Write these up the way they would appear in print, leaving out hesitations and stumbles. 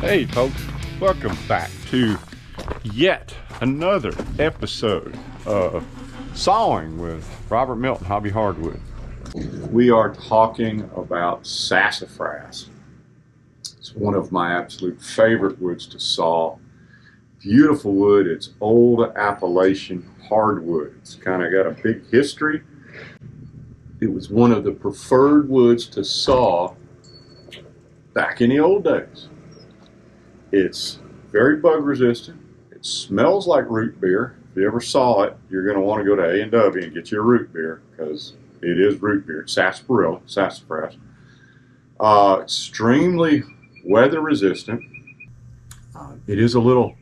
Hey folks, welcome back to yet another episode of Sawing with Robert Milton, Hobby Hardwood. We are talking about sassafras. It's one of my absolute favorite woods to saw. Beautiful wood. It's old Appalachian hardwood. It's kind of got a big history. It was one of the preferred woods to saw back in the old days. It's very bug resistant. It smells like root beer. If you ever saw it, you're going to want to go to A&W and get you a root beer because it is root beer. It's sarsaparilla, sassafras. Extremely weather resistant. It is a little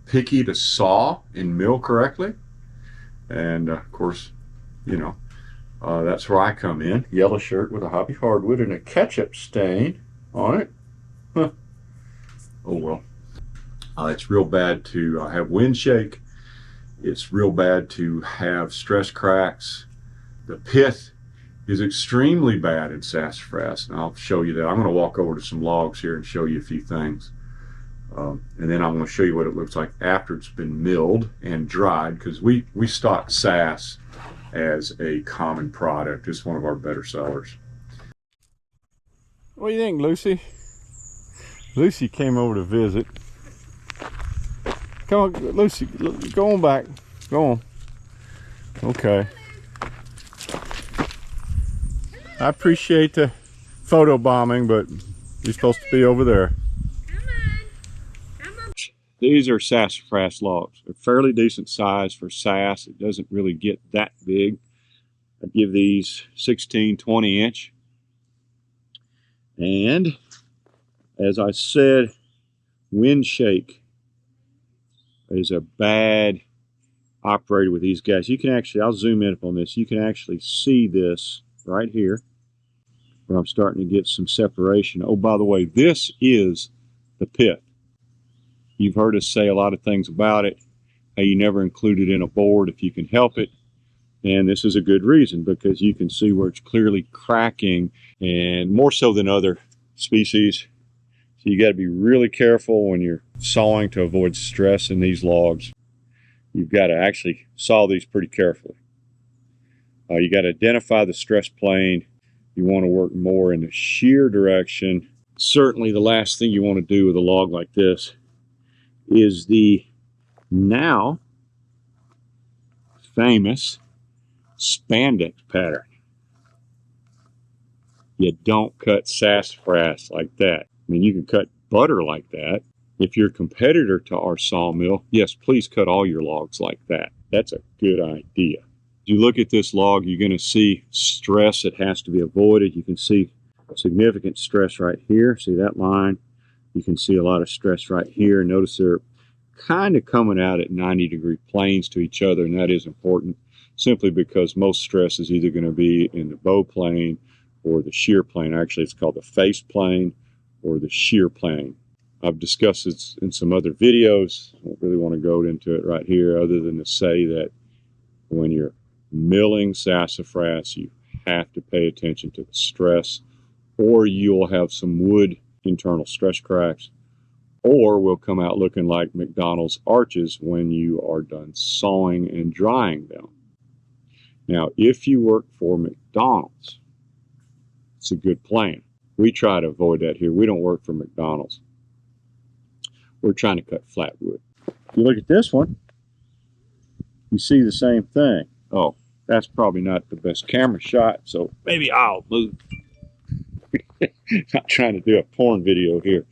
picky to saw and mill correctly. And of course, you know, that's where I come in. Yellow shirt with a hobby hardwood and a ketchup stain on it. Huh. Oh well. It's real bad to have wind shake. It's real bad to have stress cracks. The pith is extremely bad in sassafras, and I'll show you that. I'm going to walk over to some logs here and show you a few things. And then I'm going to show you what it looks like after it's been milled and dried, because we stock sass as a common product. It's one of our better sellers. What do you think, Lucy? Lucy came over to visit. Come on, Lucy, go on back. Go on. Okay. I appreciate the photo bombing, but you're supposed to be over there. Come on. These are sassafras logs. They're fairly decent size for sass. It doesn't really get that big. I give these 16, 20 inch. And as I said, wind shake is a bad operator with these guys. You can actually, I'll zoom in on this, you can actually see this right here where I'm starting to get some separation. Oh, by the way, this is the pith. You've heard us say a lot of things about it, how you never include it in a board if you can help it. And this is a good reason, because you can see where it's clearly cracking, and more so than other species. So you got to be really careful when you're sawing to avoid stress in these logs. You've got to actually saw these pretty carefully. You got to identify the stress plane. You want to work more in the shear direction. Certainly the last thing you want to do with a log like this is the now famous spandex pattern. You don't cut sassafras like that. I mean, you can cut butter like that. If you're a competitor to our sawmill, yes, please cut all your logs like that. That's a good idea. You look at this log, you're going to see stress that has to be avoided. You can see significant stress right here. See that line? You can see a lot of stress right here. Notice they're kind of coming out at 90-degree planes to each other, and that is important simply because most stress is either going to be in the bow plane or the shear plane. Actually, it's called the face plane or the shear plane. I've discussed this in some other videos. I don't really want to go into it right here other than to say that when you're milling sassafras, you have to pay attention to the stress, or you'll have some wood internal stress cracks, or will come out looking like McDonald's arches when you are done sawing and drying them. Now, if you work for McDonald's, it's a good plan. We try to avoid that here. We don't work for McDonald's. We're trying to cut flat wood. If you look at this one, you see the same thing. Oh, that's probably not the best camera shot, so maybe I'll move. Not trying to do a porn video here.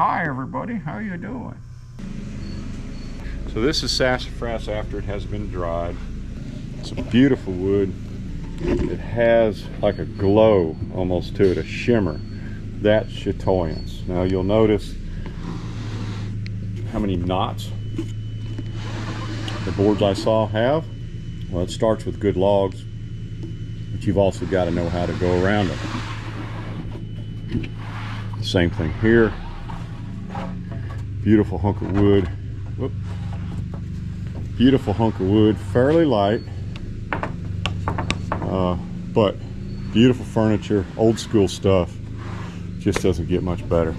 Hi everybody, how you doing? So this is sassafras after it has been dried. It's a beautiful wood. It has like a glow almost to it, a shimmer. That's chatoyance. Now you'll notice how many knots the boards I saw have. Well, it starts with good logs, but you've also got to know how to go around them. Same thing here. Beautiful hunk of wood. Whoop. Beautiful hunk of wood, fairly light, but beautiful furniture, old school stuff. Just doesn't get much better.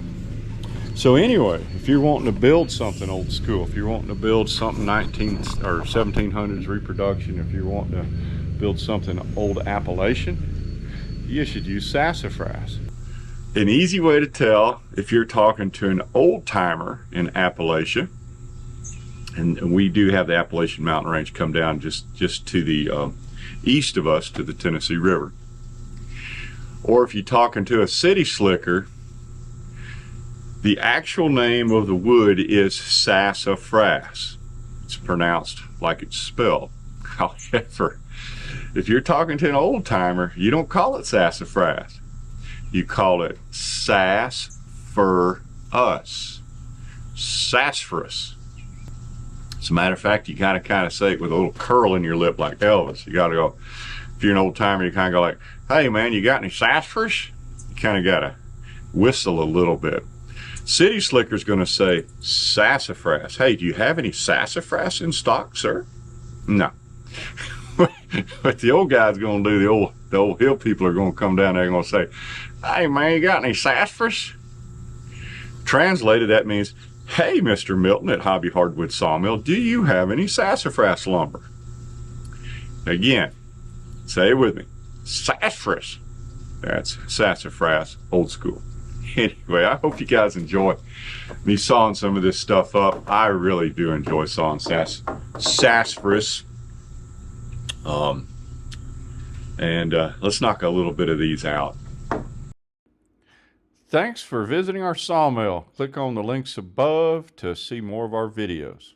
So anyway, if you're wanting to build something old school, if you're wanting to build something 19 or 1700s reproduction, if you're wanting to build something old Appalachian, you should use sassafras. An easy way to tell if you're talking to an old timer in Appalachia, and we do have the Appalachian Mountain Range come down just to the east of us to the Tennessee River, or if you're talking to a city slicker, the actual name of the wood is sassafras. It's pronounced like it's spelled. However, if you're talking to an old timer, you don't call it sassafras. You call it Sass-Fer-Us. Sassafras. As a matter of fact, you gotta kind of say it with a little curl in your lip like Elvis. You gotta go, if you're an old timer, you kind of go like, hey man, you got any sassafras? You kind of gotta whistle a little bit. City slicker's gonna say sassafras. Hey, do you have any sassafras in stock, sir? No. But the old guy's gonna do, the old hill people are gonna come down there and gonna say, hey man, you got any sassafras? Translated, that means, hey Mr. Milton at Hobby Hardwood Sawmill, do you have any sassafras lumber? Again, say it with me, sassafras. That's sassafras, old school. Anyway, I hope you guys enjoy me sawing some of this stuff up. I really do enjoy sawing sassafras. Let's knock a little bit of these out. Thanks for visiting our sawmill. Click on the links above to see more of our videos.